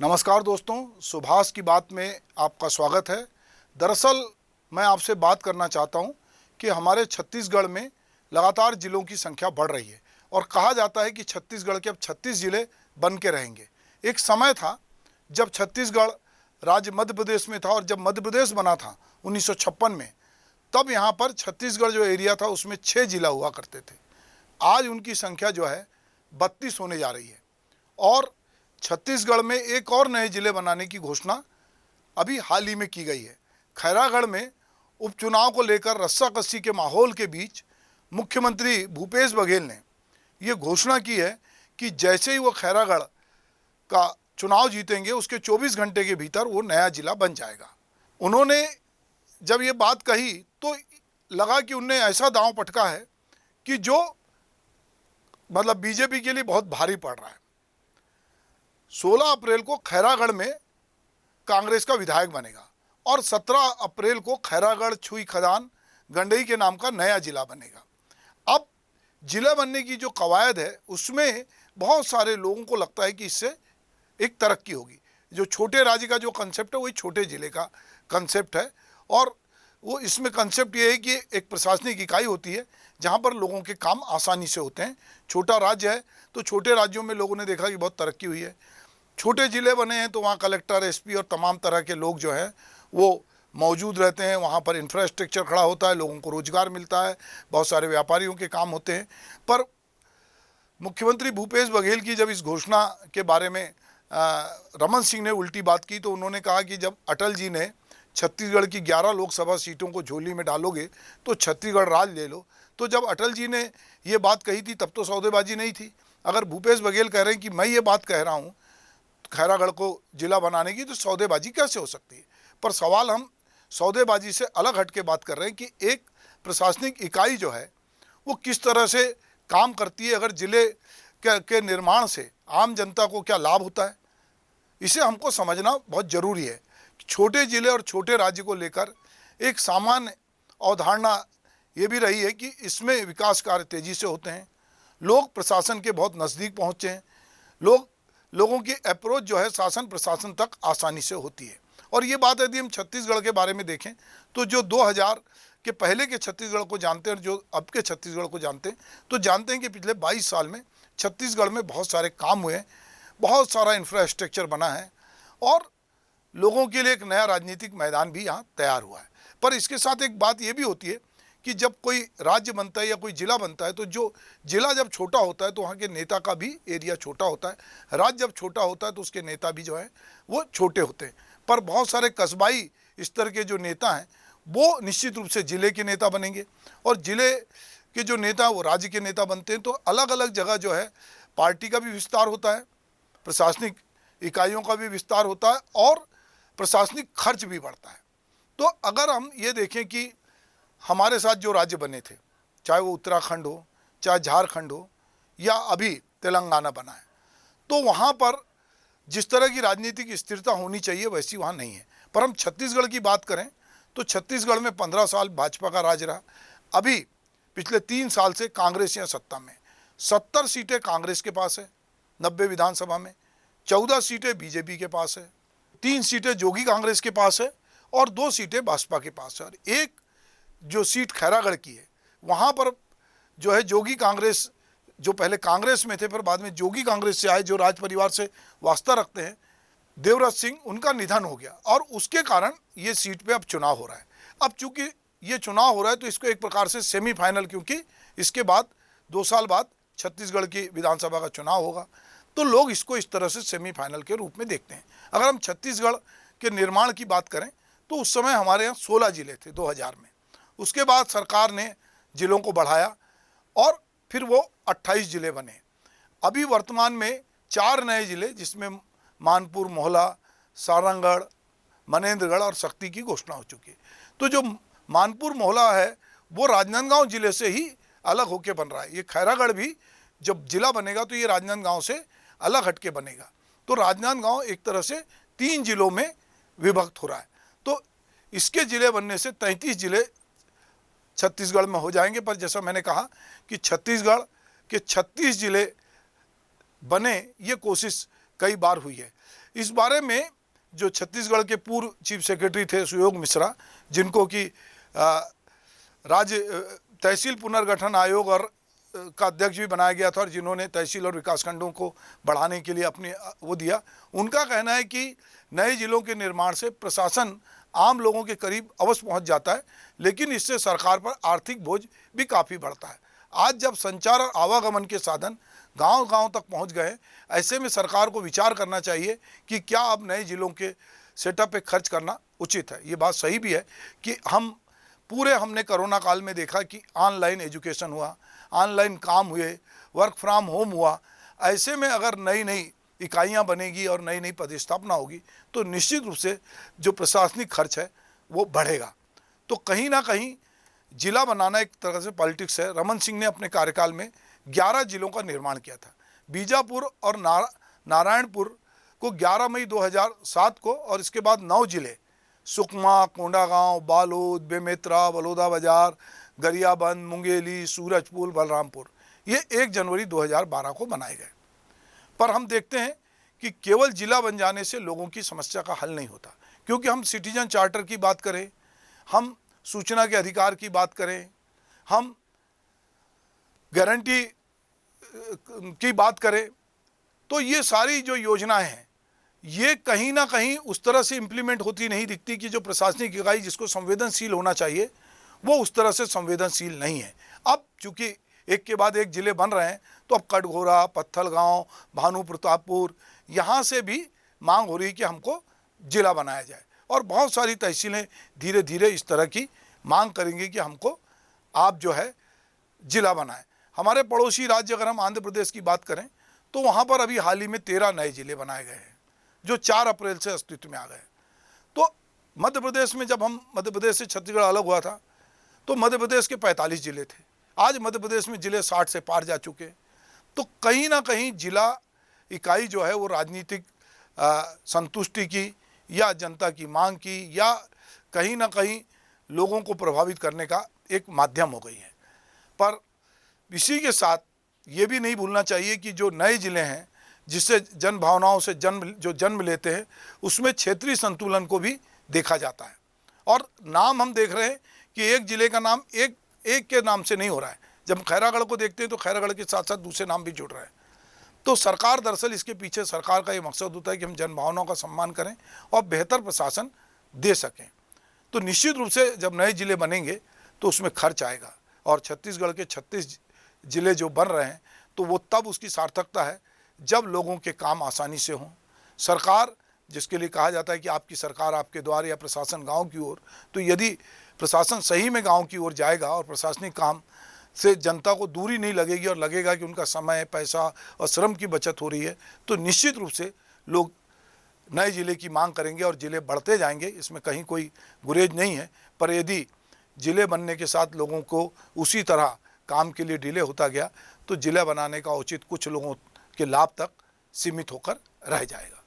नमस्कार दोस्तों, सुभाष की बात में आपका स्वागत है। दरअसल मैं आपसे बात करना चाहता हूं कि हमारे छत्तीसगढ़ में लगातार जिलों की संख्या बढ़ रही है और कहा जाता है कि छत्तीसगढ़ के अब 36 जिले बन के रहेंगे। एक समय था जब छत्तीसगढ़ राज्य मध्य प्रदेश में था और जब मध्य प्रदेश बना था 1956 में, तब यहाँ पर छत्तीसगढ़ जो एरिया था उसमें 6 जिला हुआ करते थे। आज उनकी संख्या जो है 32 होने जा रही है और छत्तीसगढ़ में एक और नए जिले बनाने की घोषणा अभी हाल ही में की गई है। खैरागढ़ में उपचुनाव को लेकर रस्साकसी के माहौल के बीच मुख्यमंत्री भूपेश बघेल ने ये घोषणा की है कि जैसे ही वो खैरागढ़ का चुनाव जीतेंगे उसके 24 घंटे के भीतर वो नया जिला बन जाएगा। उन्होंने जब ये बात कही तो लगा कि उनने ऐसा दांव पटका है कि जो मतलब बीजेपी के लिए बहुत भारी पड़ रहा है। 16 अप्रैल को खैरागढ़ में कांग्रेस का विधायक बनेगा और 17 अप्रैल को खैरागढ़ छुई खदान गंडई के नाम का नया जिला बनेगा। अब जिला बनने की जो कवायद है उसमें बहुत सारे लोगों को लगता है कि इससे एक तरक्की होगी। जो छोटे राज्य का जो कंसेप्ट है वही छोटे जिले का कंसेप्ट है और वो इसमें कंसेप्ट ये है कि एक प्रशासनिक इकाई होती है जहाँ पर लोगों के काम आसानी से होते हैं। छोटा राज्य है तो छोटे राज्यों में लोगों ने देखा कि बहुत तरक्की हुई है। छोटे ज़िले बने हैं तो वहाँ कलेक्टर, एसपी और तमाम तरह के लोग जो हैं वो मौजूद रहते हैं। वहाँ पर इंफ्रास्ट्रक्चर खड़ा होता है, लोगों को रोज़गार मिलता है, बहुत सारे व्यापारियों के काम होते हैं। पर मुख्यमंत्री भूपेश बघेल की जब इस घोषणा के बारे में रमन सिंह ने उल्टी बात की तो उन्होंने कहा कि जब अटल जी ने छत्तीसगढ़ की 11 लोकसभा सीटों को झोली में डालोगे तो छत्तीसगढ़ राज ले लो। तो जब अटल जी ने ये बात कही थी तब तो सौदेबाजी नहीं थी। अगर भूपेश बघेल कह रहे हैं कि मैं ये बात कह रहा हूँ खैरागढ़ को जिला बनाने की, तो सौदेबाजी कैसे हो सकती है। पर सवाल हम सौदेबाजी से अलग हट के बात कर रहे हैं कि एक प्रशासनिक इकाई जो है वो किस तरह से काम करती है। अगर जिले के निर्माण से आम जनता को क्या लाभ होता है, इसे हमको समझना बहुत ज़रूरी है। छोटे ज़िले और छोटे राज्य को लेकर एक सामान्य अवधारणा ये भी रही है कि इसमें विकास कार्य तेज़ी से होते हैं, लोग प्रशासन के बहुत नज़दीक पहुँचे हैं, लोगों की अप्रोच जो है शासन प्रशासन तक आसानी से होती है। और ये बात यदि हम छत्तीसगढ़ के बारे में देखें तो जो 2000 के पहले के छत्तीसगढ़ को जानते हैं और जो अब के छत्तीसगढ़ को जानते हैं तो जानते हैं कि पिछले 22 साल में छत्तीसगढ़ में बहुत सारे काम हुए हैं, बहुत सारा इंफ्रास्ट्रक्चर बना है और लोगों के लिए एक नया राजनीतिक मैदान भी यहाँ तैयार हुआ है। पर इसके साथ एक बात ये भी होती है कि जब कोई राज्य बनता है या कोई ज़िला बनता है तो जो ज़िला जब छोटा होता है तो वहाँ के नेता का भी एरिया छोटा होता है। राज्य जब छोटा होता है तो उसके नेता भी जो है वो छोटे होते हैं। पर बहुत सारे कस्बाई स्तर के जो नेता हैं वो निश्चित रूप से ज़िले के नेता बनेंगे और ज़िले के जो नेता वो राज्य के नेता बनते हैं। तो अलग अलग जगह जो है पार्टी का भी विस्तार होता है, प्रशासनिक इकाइयों का भी विस्तार होता है और प्रशासनिक खर्च भी बढ़ता है। तो अगर हम ये देखें कि हमारे साथ जो राज्य बने थे, चाहे वो उत्तराखंड हो, चाहे झारखंड हो या अभी तेलंगाना बना है, तो वहाँ पर जिस तरह की राजनीतिक स्थिरता होनी चाहिए वैसी वहाँ नहीं है। पर हम छत्तीसगढ़ की बात करें तो छत्तीसगढ़ में 15 साल भाजपा का राज रहा। अभी पिछले 3 साल से कांग्रेस या सत्ता में 70 सीटें कांग्रेस के पास है 90 विधानसभा में, 14 सीटें बीजेपी के पास है, 3 सीटें जोगी कांग्रेस के पास है और 2 सीटें भाजपा के पास है। और एक जो सीट खैरागढ़ की है वहाँ पर जो है जोगी कांग्रेस, जो पहले कांग्रेस में थे फिर बाद में जोगी कांग्रेस से आए, जो राज परिवार से वास्ता रखते हैं, देवराज सिंह, उनका निधन हो गया और उसके कारण ये सीट पे अब चुनाव हो रहा है। अब चूंकि ये चुनाव हो रहा है तो इसको एक प्रकार से सेमीफाइनल, क्योंकि इसके बाद 2 साल बाद छत्तीसगढ़ की विधानसभा का चुनाव होगा तो लोग इसको इस तरह से सेमीफाइनल के रूप में देखते हैं। अगर हम छत्तीसगढ़ के निर्माण की बात करें तो उस समय हमारे यहाँ 16 जिले थे 2000 में। उसके बाद सरकार ने ज़िलों को बढ़ाया और फिर वो 28 ज़िले बने। अभी वर्तमान में 4 नए ज़िले जिसमें मानपुर, मोहला, सारंगढ़, मनेन्द्रगढ़ और शक्ति की घोषणा हो चुकी है। तो जो मानपुर मोहला है वो राजनांदगांव ज़िले से ही अलग होकर बन रहा है। ये खैरागढ़ भी जब ज़िला बनेगा तो ये राजनांदगांव से अलग हटके बनेगा। तो राजनांदगांव एक तरह से 3 ज़िलों में विभक्त हो रहा है। तो इसके ज़िले बनने से 33 ज़िले छत्तीसगढ़ में हो जाएंगे। पर जैसा मैंने कहा कि छत्तीसगढ़ के 36 ज़िले बने, ये कोशिश कई बार हुई है। इस बारे में जो छत्तीसगढ़ के पूर्व चीफ सेक्रेटरी थे सुयोग मिश्रा, जिनको कि राज्य तहसील पुनर्गठन आयोग और का अध्यक्ष भी बनाया गया था और जिन्होंने तहसील और विकासखंडों को बढ़ाने के लिए अपने वो दिया, उनका कहना है कि नए जिलों के निर्माण से प्रशासन आम लोगों के करीब अवश्य पहुंच जाता है, लेकिन इससे सरकार पर आर्थिक बोझ भी काफ़ी बढ़ता है। आज जब संचार और आवागमन के साधन गांव-गांव तक पहुंच गए, ऐसे में सरकार को विचार करना चाहिए कि क्या अब नए जिलों के सेटअप पे खर्च करना उचित है। ये बात सही भी है कि हमने कोरोना काल में देखा कि ऑनलाइन एजुकेशन हुआ, ऑनलाइन काम हुए, वर्क फ्रॉम होम हुआ। ऐसे में अगर नई नई इकाइयाँ बनेगी और नई नई पदस्थापना होगी तो निश्चित रूप से जो प्रशासनिक खर्च है वो बढ़ेगा। तो कहीं ना कहीं जिला बनाना एक तरह से पॉलिटिक्स है। रमन सिंह ने अपने कार्यकाल में 11 जिलों का निर्माण किया था। बीजापुर और नारायणपुर को 11 मई 2007 को और इसके बाद 9 जिले सुकमा, कोंडागांव, बालोद, बेमेतरा, बलौदा बाजार, गरियाबंद, मुंगेली, सूरजपुर, बलरामपुर ये 1 जनवरी 2012 को बनाए गए। पर हम देखते हैं कि केवल जिला बन जाने से लोगों की समस्या का हल नहीं होता, क्योंकि हम सिटीजन चार्टर की बात करें, हम सूचना के अधिकार की बात करें, हम गारंटी की बात करें, तो ये सारी जो योजनाएं हैं ये कहीं ना कहीं उस तरह से इम्प्लीमेंट होती नहीं दिखती कि जो प्रशासनिक इकाई जिसको संवेदनशील होना चाहिए वो उस तरह से संवेदनशील नहीं है। अब चूँकि एक के बाद एक जिले बन रहे हैं तो अब कटघोरा, पत्थलगांव, भानु प्रतापपुर यहाँ से भी मांग हो रही है कि हमको जिला बनाया जाए और बहुत सारी तहसीलें धीरे धीरे इस तरह की मांग करेंगी कि हमको आप जो है जिला बनाएं। हमारे पड़ोसी राज्य अगर हम आंध्र प्रदेश की बात करें तो वहाँ पर अभी हाल ही में 13 नए जिले बनाए गए हैं जो 4 अप्रैल से अस्तित्व में आ गए। तो मध्य प्रदेश में जब हम मध्य प्रदेश से छत्तीसगढ़ अलग हुआ था तो मध्य प्रदेश के 45 जिले थे। आज मध्य प्रदेश में जिले 60 से पार जा चुके। तो कहीं ना कहीं जिला इकाई जो है वो राजनीतिक संतुष्टि की या जनता की मांग की या कहीं ना कहीं लोगों को प्रभावित करने का एक माध्यम हो गई है। पर इसी के साथ ये भी नहीं भूलना चाहिए कि जो नए जिले हैं जिससे जन भावनाओं से जन्म लेते हैं उसमें क्षेत्रीय संतुलन को भी देखा जाता है। और नाम हम देख रहे हैं कि एक जिले का नाम एक के नाम से नहीं हो रहा है। जब खैरागढ़ को देखते हैं तो खैरागढ़ के साथ साथ दूसरे नाम भी जुड़ रहे हैं। तो सरकार दरअसल इसके पीछे सरकार का ये मकसद होता है कि हम जन भावनाओं का सम्मान करें और बेहतर प्रशासन दे सकें। तो निश्चित रूप से जब नए जिले बनेंगे तो उसमें खर्च आएगा और छत्तीसगढ़ के 36 जिले जो बन रहे हैं तो वो तब उसकी सार्थकता है जब लोगों के काम आसानी से हों। सरकार जिसके लिए कहा जाता है कि आपकी सरकार आपके द्वार या प्रशासन गांव की ओर, तो यदि प्रशासन सही में गांव की ओर जाएगा और प्रशासनिक काम से जनता को दूरी नहीं लगेगी और लगेगा कि उनका समय, पैसा और श्रम की बचत हो रही है, तो निश्चित रूप से लोग नए जिले की मांग करेंगे और जिले बढ़ते जाएंगे। इसमें कहीं कोई गुरेज नहीं है। पर यदि जिले बनने के साथ लोगों को उसी तरह काम के लिए डिले होता गया तो जिला बनाने का औचित्य कुछ लोगों के लाभ तक सीमित होकर रह जाएगा।